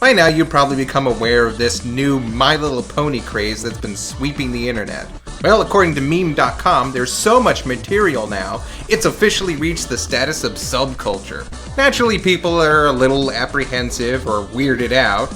By now you've probably become aware of this new My Little Pony craze that's been sweeping the internet. Well, according to meme.com, there's so much material now, it's officially reached the status of subculture. Naturally, people are a little apprehensive or weirded out.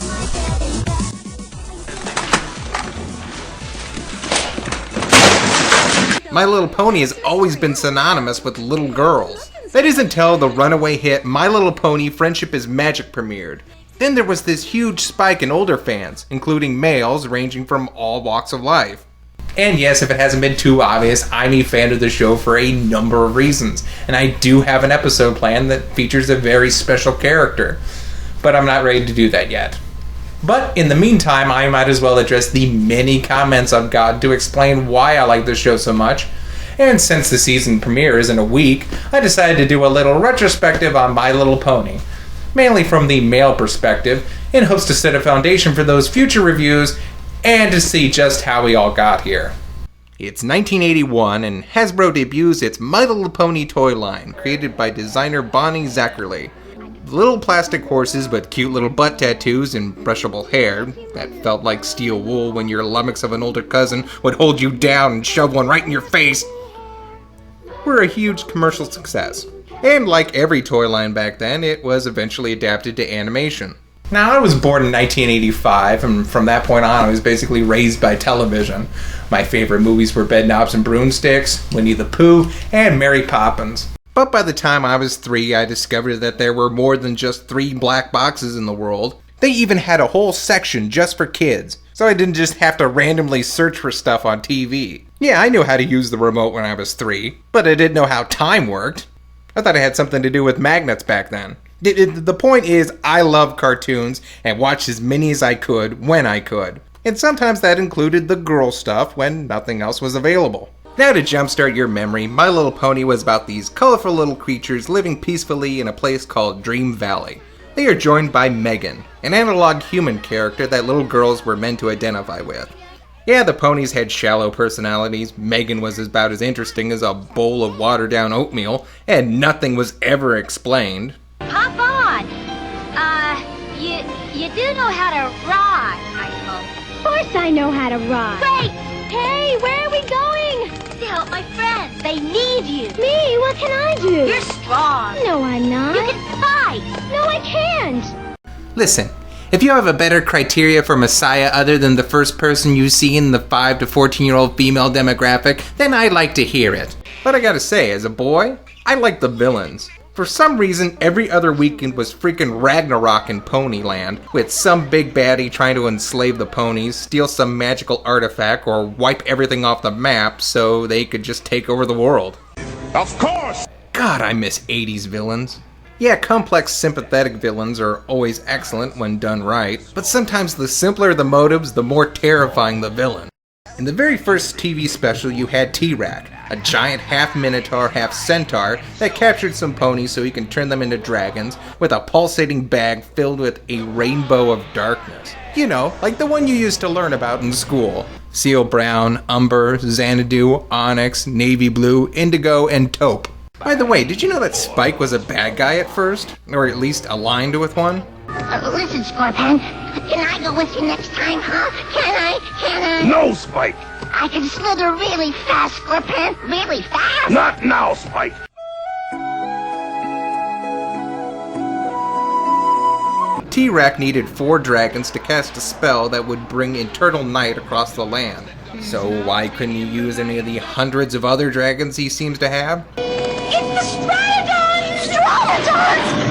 My Little Pony has always been synonymous with little girls. That is until the runaway hit My Little Pony Friendship is Magic premiered. Then there was this huge spike in older fans, including males ranging from all walks of life. And yes, if it hasn't been too obvious, I'm a fan of the show for a number of reasons, and I do have an episode planned that features a very special character, but I'm not ready to do that yet. But in the meantime, I might as well address the many comments I've gotten to explain why I like this show so much. And since the season premiere is in a week, I decided to do a little retrospective on My Little Pony, mainly from the male perspective, in hopes to set a foundation for those future reviews and to see just how we all got here. It's 1981 and Hasbro debuts its My Little Pony toy line, created by designer Bonnie Zackerly. Little plastic horses with cute little butt tattoos and brushable hair that felt like steel wool when your lummox of an older cousin would hold you down and shove one right in your face were a huge commercial success. And like every toy line back then, it was eventually adapted to animation. Now, I was born in 1985, and from that point on, I was basically raised by television. My favorite movies were Bedknobs and Broomsticks, Winnie the Pooh, and Mary Poppins. But by the time I was 3, I discovered that there were more than just 3 black boxes in the world. They even had a whole section just for kids, so I didn't just have to randomly search for stuff on TV. Yeah, I knew how to use the remote when I was 3, but I didn't know how time worked. I thought it had something to do with magnets back then. The point is, I loved cartoons and watched as many as I could when I could. And sometimes that included the girl stuff when nothing else was available. Now to jumpstart your memory, My Little Pony was about these colorful little creatures living peacefully in a place called Dream Valley. They are joined by Megan, an analog human character that little girls were meant to identify with. Yeah, the ponies had shallow personalities, Megan was about as interesting as a bowl of watered-down oatmeal, and nothing was ever explained. Hop on! You do know how to rock, I hope. Of course I know how to rock. Wait! Hey, where are we going? To help my friends. They need you. Me? What can I do? You're strong. No, I'm not. You can fight. No, I can't. Listen, if you have a better criteria for Messiah other than the first person you see in the 5 to 14-year-old female demographic, then I'd like to hear it. But I gotta say, as a boy, I like the villains. For some reason, every other weekend was freaking Ragnarok in Ponyland, with some big baddie trying to enslave the ponies, steal some magical artifact, or wipe everything off the map so they could just take over the world. Of course! God, I miss 80s villains. Yeah, complex, sympathetic villains are always excellent when done right, but sometimes the simpler the motives, the more terrifying the villain. In the very first TV special, you had T-Rack, a giant half-minotaur, half-centaur that captured some ponies so he can turn them into dragons with a pulsating bag filled with a rainbow of darkness. You know, like the one you used to learn about in school. Seal Brown, Umber, Xanadu, Onyx, Navy Blue, Indigo, and Taupe. By the way, did you know that Spike was a bad guy at first? Or at least aligned with one? Listen, Scorpion. Can I go with you next time, huh? Can I? No, Spike! I can slither really fast, Scorpion. Really fast. Not now, Spike! T-Rack needed 4 dragons to cast a spell that would bring eternal night across the land. So why couldn't he use any of the hundreds of other dragons he seems to have? It's the Stratodons! Stratodons!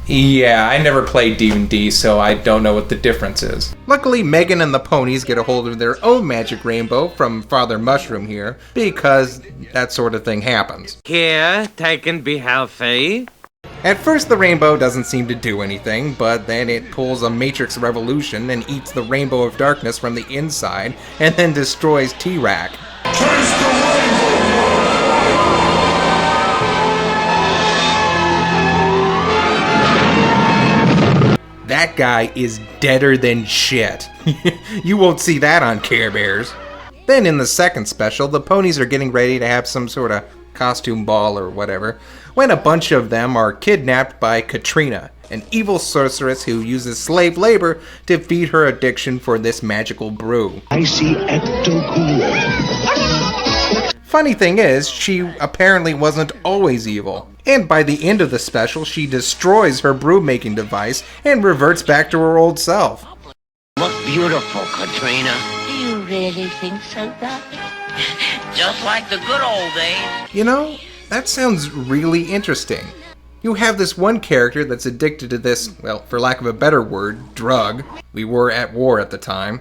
Yeah, I never played D&D, so I don't know what the difference is. Luckily, Megan and the ponies get a hold of their own magic rainbow from Father Mushroom here, because that sort of thing happens. Here, take and be healthy. At first, the rainbow doesn't seem to do anything, but then it pulls a matrix revolution and eats the rainbow of darkness from the inside, and then destroys T-Rack. That guy is deader than shit. You won't see that on Care Bears. Then in the second special, the ponies are getting ready to have some sort of costume ball or whatever, when a bunch of them are kidnapped by Katrina, an evil sorceress who uses slave labor to feed her addiction for this magical brew. I see ecto-cool. Funny thing is, she apparently wasn't always evil. And by the end of the special, she destroys her brew-making device and reverts back to her old self. Look beautiful, Katrina. Do you really think so, Doctor? Just like the good old days. You know, that sounds really interesting. You have this one character that's addicted to this, well, for lack of a better word, drug. We were at war at the time.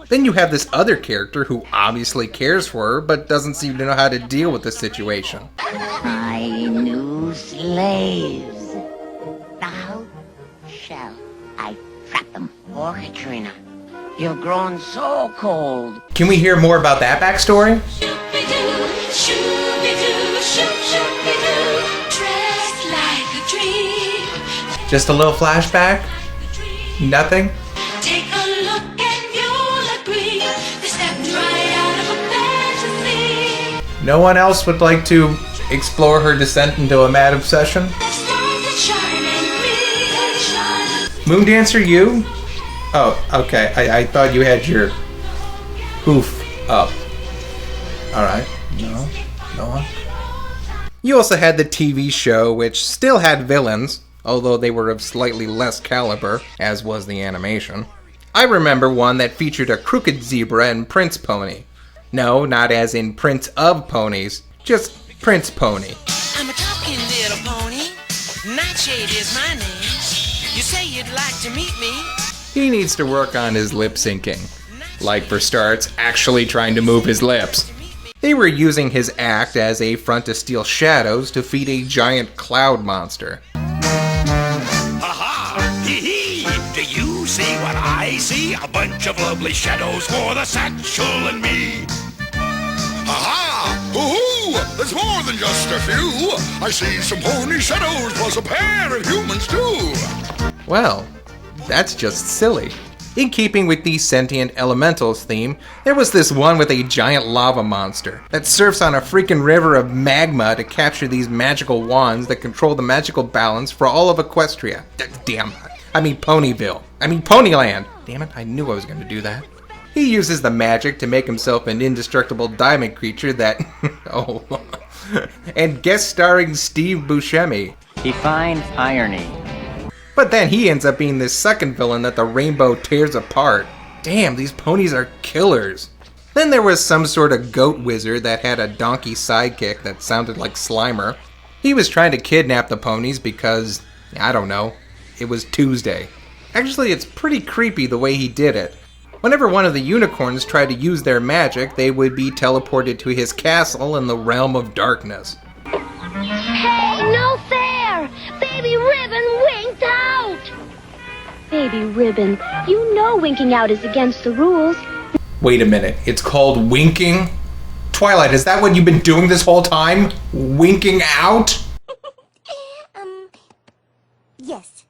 Then you have this other character who obviously cares for her, but doesn't seem to know how to deal with the situation. My new slaves. Now shall I trap them? Oh, Katrina, you've grown so cold. Can we hear more about that backstory? Just a little flashback? Nothing? Take a look and you'll agree. They stepped right out of a fantasy. No one else would like to explore her descent into a mad obsession? The stars that shine and me. Moon Dancer, you? Oh, okay. I thought you had your hoof up. Alright. No one. You also had the TV show, which still had villains, although they were of slightly less caliber, as was the animation. I remember one that featured a crooked zebra and Prince Pony. No, not as in Prince of Ponies, just Prince Pony. I'm a talking little pony. Nightshade is my name. You say you'd like to meet me? He needs to work on his lip syncing. Like, for starts, actually trying to move his lips. They were using his act as a front to steal shadows to feed a giant cloud monster. Aha! Hee hee! Do you see what I see? A bunch of lovely shadows for the satchel and me. Aha! Hoo-hoo! There's more than just a few. I see some pony shadows plus a pair of humans too. Well, that's just silly. In keeping with the sentient elementals theme, there was this one with a giant lava monster that surfs on a freaking river of magma to capture these magical wands that control the magical balance for all of Equestria. Ponyland. Damn it, I knew I was going to do that. He uses the magic to make himself an indestructible diamond creature that... and guest starring Steve Buscemi. Define irony. But then he ends up being this second villain that the rainbow tears apart. Damn, these ponies are killers. Then there was some sort of goat wizard that had a donkey sidekick that sounded like Slimer. He was trying to kidnap the ponies because, I don't know, it was Tuesday. Actually, it's pretty creepy the way he did it. Whenever one of the unicorns tried to use their magic, they would be teleported to his castle in the realm of darkness. Hey, no fair! Baby Ribbon winked out! Baby Ribbon, you know winking out is against the rules. Wait a minute, it's called winking? Twilight, is that what you've been doing this whole time? Winking out? Yes.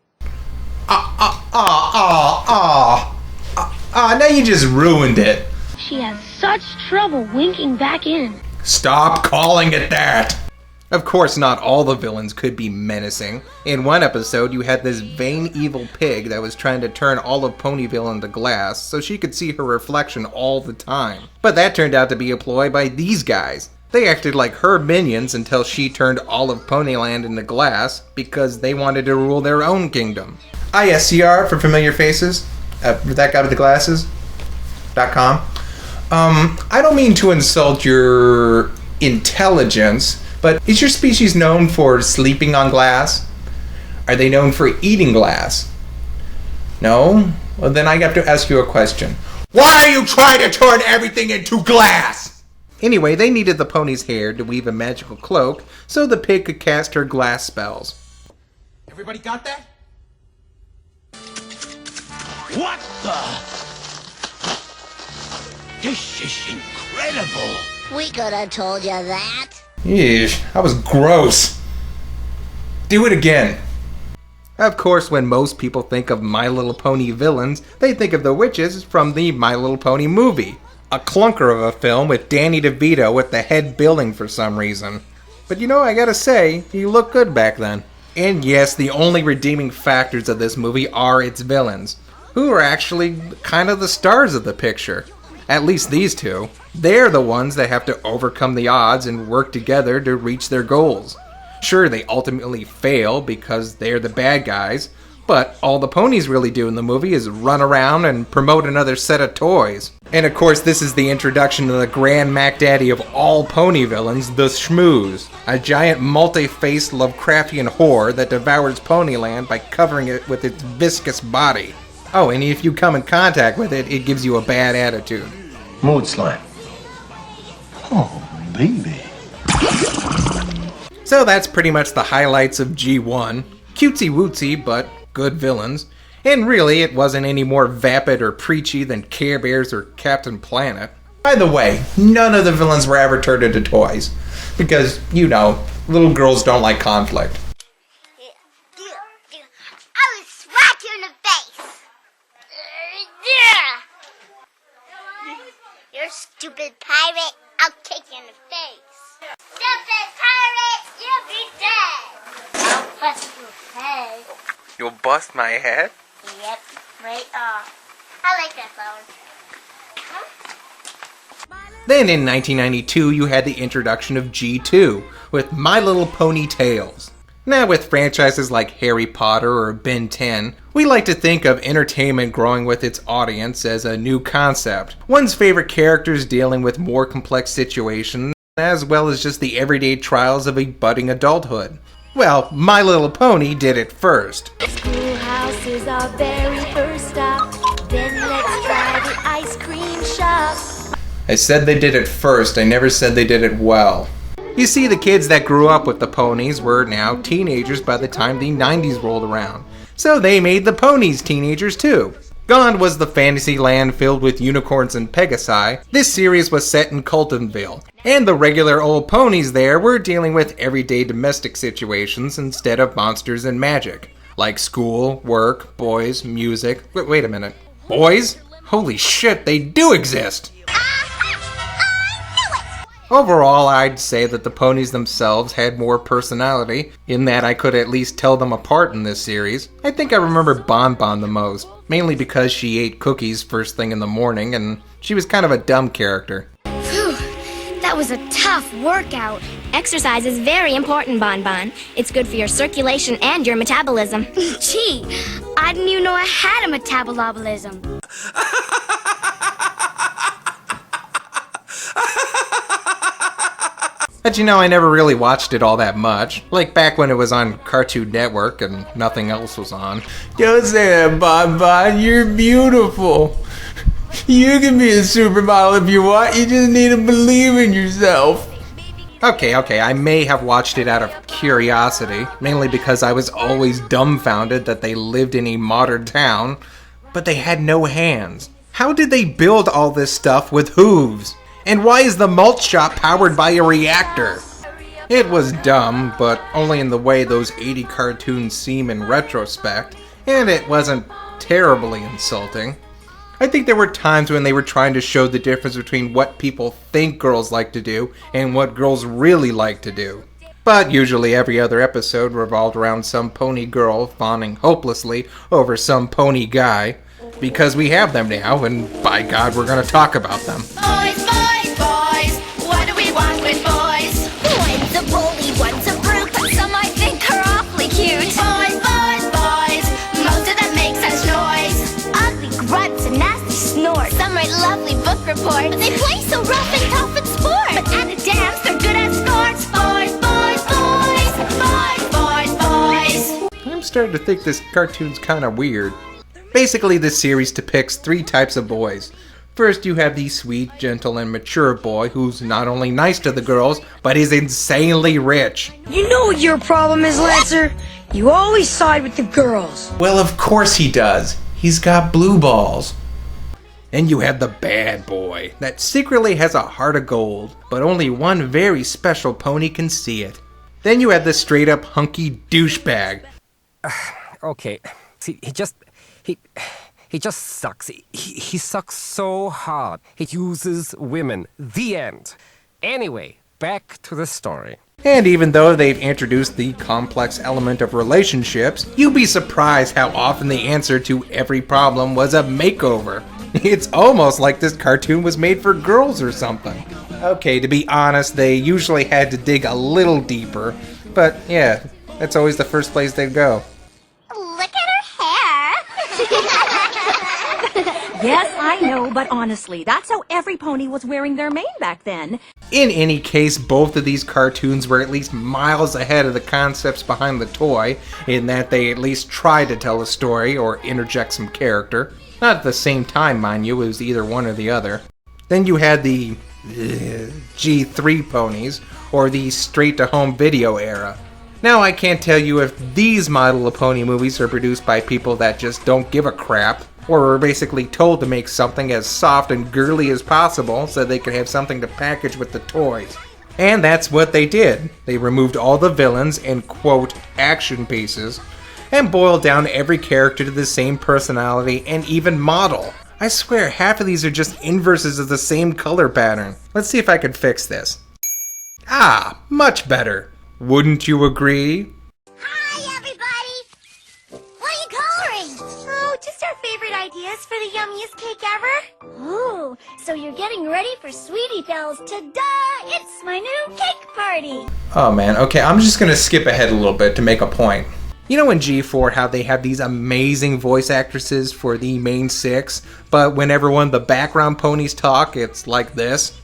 Now you just ruined it. She has such trouble winking back in. Stop calling it that! Of course, not all the villains could be menacing. In one episode, you had this vain evil pig that was trying to turn all of Ponyville into glass so she could see her reflection all the time. But that turned out to be a ploy by these guys. They acted like her minions until she turned all of Ponyland into glass because they wanted to rule their own kingdom. ISCR for familiar faces. That guy with the glasses. .com. I don't mean to insult your intelligence, but is your species known for sleeping on glass? Are they known for eating glass? No? Well, then I have to ask you a question. Why are you trying to turn everything into glass? Anyway, they needed the pony's hair to weave a magical cloak so the pig could cast her glass spells. Everybody got that? What the? This is incredible. We could have told you that. Yeesh, that was gross. Do it again. Of course, when most people think of My Little Pony villains, they think of the witches from the My Little Pony movie. A clunker of a film with Danny DeVito at the head billing for some reason. But you know, I gotta say, he looked good back then. And yes, the only redeeming factors of this movie are its villains, who are actually kind of the stars of the picture. At least these two. They're the ones that have to overcome the odds and work together to reach their goals. Sure, they ultimately fail because they're the bad guys, but all the ponies really do in the movie is run around and promote another set of toys. And of course, this is the introduction to the grand Mac Daddy of all pony villains, the Schmooze, a giant multi-faced Lovecraftian whore that devours Ponyland by covering it with its viscous body. Oh, and if you come in contact with it, it gives you a bad attitude. Mood slime. Oh, baby. So that's pretty much the highlights of G1. Cutesy wootsy, but good villains. And really, it wasn't any more vapid or preachy than Care Bears or Captain Planet. By the way, none of the villains were ever turned into toys. Because, you know, little girls don't like conflict. I will smack you in the face. You're a stupid pirate. I'll kick you in the face. Stupid pirate, you'll be dead. I'll bust your head. You'll bust my head? Yep, right off. I like that flower. Then in 1992, you had the introduction of G2 with My Little Pony Tales. Now with franchises like Harry Potter or Ben 10, we like to think of entertainment growing with its audience as a new concept. One's favorite characters dealing with more complex situations, as well as just the everyday trials of a budding adulthood. Well, My Little Pony did it first. Schoolhouse is our very first stop. Then let's try the ice cream shop. I said they did it first, I never said they did it well. You see, the kids that grew up with the ponies were now teenagers by the time the 90s rolled around. So they made the ponies teenagers too. Gone was the fantasy land filled with unicorns and pegasi. This series was set in Coltonville. And the regular old ponies there were dealing with everyday domestic situations instead of monsters and magic. Like school, work, boys, music. Wait a minute. Boys? Holy shit, they do exist! Overall, I'd say that the ponies themselves had more personality, in that I could at least tell them apart in this series. I think I remember Bon Bon the most, mainly because she ate cookies first thing in the morning, and she was kind of a dumb character. Phew, that was a tough workout. Exercise is very important, Bon Bon. It's good for your circulation and your metabolism. Gee, I didn't even know I had a metabolism. But you know, I never really watched it all that much. Like back when it was on Cartoon Network and nothing else was on. Don't say that, Bon Bon. You're beautiful. You can be a supermodel if you want. You just need to believe in yourself. Okay, I may have watched it out of curiosity, mainly because I was always dumbfounded that they lived in a modern town, but they had no hands. How did they build all this stuff with hooves? And why is the malt shop powered by a reactor? It was dumb, but only in the way those 80 cartoons seem in retrospect, and it wasn't terribly insulting. I think there were times when they were trying to show the difference between what people think girls like to do and what girls really like to do. But usually every other episode revolved around some pony girl fawning hopelessly over some pony guy. Because we have them now, and by God, we're gonna talk about them. Boys, boys, boys, what do we want with boys? One's a bully, one's a brute, but some I think are awfully cute. Boys, boys, boys, most of them make such noise. Ugly grunts and nasty snorts. Some write lovely book reports, but they play so rough and tough in sport. But at a dance, they're good at sports. Boys, boys, boys, boys, boys, boys. I'm starting to think this cartoon's kind of weird. Basically, this series depicts three types of boys. First, you have the sweet, gentle, and mature boy who's not only nice to the girls, but is insanely rich. You know what your problem is, Lancer? You always side with the girls. Well, of course he does. He's got blue balls. And you have the bad boy that secretly has a heart of gold, but only one very special pony can see it. Then you have the straight-up hunky douchebag. Okay, see, He just sucks. He sucks so hard. He uses women. The end. Anyway, back to the story. And even though they've introduced the complex element of relationships, you'd be surprised how often the answer to every problem was a makeover. It's almost like this cartoon was made for girls or something. Okay, to be honest, they usually had to dig a little deeper, but yeah, that's always the first place they'd go. Look at her hair. Yes, I know, but honestly, that's how every pony was wearing their mane back then. In any case, both of these cartoons were at least miles ahead of the concepts behind the toy, in that they at least tried to tell a story or interject some character. Not at the same time, mind you, it was either one or the other. Then you had the G3 ponies, or the straight-to-home video era. Now I can't tell you if these My Little Pony movies are produced by people that just don't give a crap, or were basically told to make something as soft and girly as possible so they could have something to package with the toys. And that's what they did. They removed all the villains and quote action pieces, and boiled down every character to the same personality and even model. I swear, half of these are just inverses of the same color pattern. Let's see if I can fix this. Ah, much better. Wouldn't you agree? Hi, everybody. What are you coloring? Oh, just our favorite ideas for the yummiest cake ever. Oh, so you're getting ready for Sweetie Belle's ta-da! It's my new cake party. Oh man, okay, I'm just gonna skip ahead a little bit to make a point. You know in G4 how they have these amazing voice actresses for the main six, but whenever one of the background ponies talk, it's like this?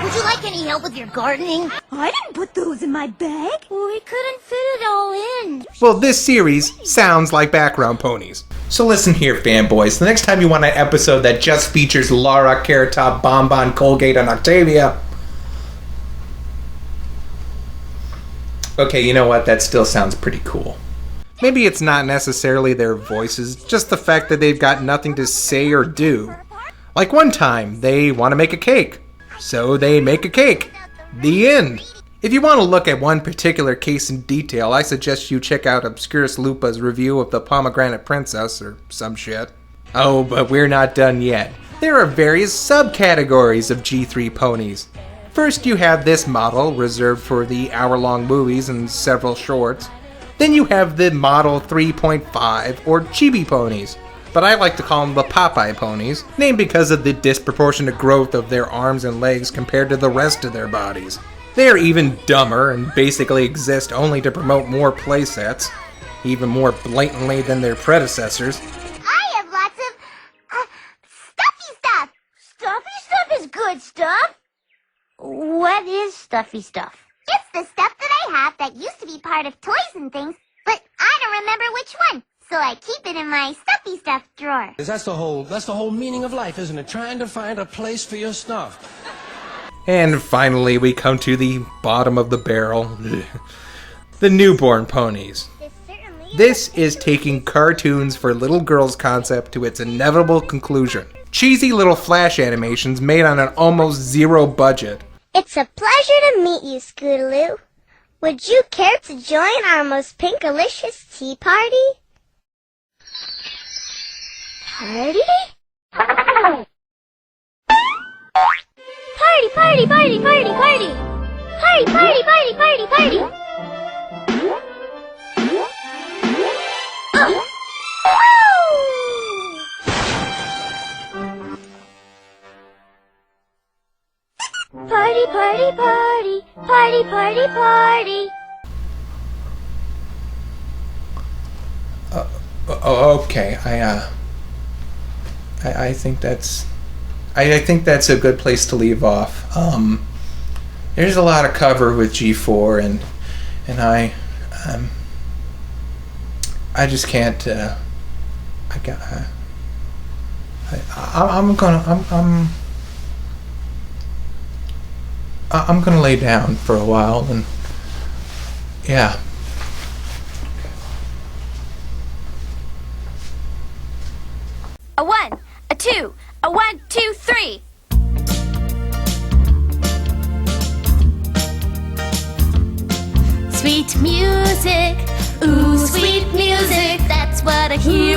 Would you like any help with your gardening? I didn't put those in my bag. Well, we couldn't fit it all in. Well, this series sounds like background ponies. So listen here, fanboys. The next time you want an episode that just features Laura, Carrot Top, Bonbon, Colgate, and Octavia... Okay, you know what? That still sounds pretty cool. Maybe it's not necessarily their voices, just the fact that they've got nothing to say or do. Like one time, they want to make a cake. So they make a cake. The end. If you want to look at one particular case in detail, I suggest you check out Obscurus Lupa's review of the Pomegranate Princess or some shit. Oh, but we're not done yet. There are various subcategories of G3 ponies. First, you have this model, reserved for the hour-long movies and several shorts. Then you have the Model 3.5, or Chibi ponies. But I like to call them the Popeye ponies, named because of the disproportionate growth of their arms and legs compared to the rest of their bodies. They are even dumber and basically exist only to promote more playsets, even more blatantly than their predecessors. I have lots of stuffy stuff. Stuffy stuff is good stuff. What is stuffy stuff? It's the stuff that I have that used to be part of toys and things, but I don't remember which one. So I keep it in my stuffy stuff drawer. That's the whole meaning of life, isn't it? Trying to find a place for your stuff. And finally, we come to the bottom of the barrel. The newborn ponies. This is taking cartoons for little girls concept to its inevitable conclusion. Cheesy little flash animations made on an almost zero budget. It's a pleasure to meet you, Scootaloo. Would you care to join our most pinkalicious tea party? Party? Party, party, party, party, party! Party, party, party, party, party! Party, party, party, party, party, party! Okay, I think that's a good place to leave off. There's a lot of cover with G4, and I just can't. I'm gonna lay down for a while, and yeah. A 1, a 2, a 1, 2, 3. Sweet music, ooh, sweet music, that's what I hear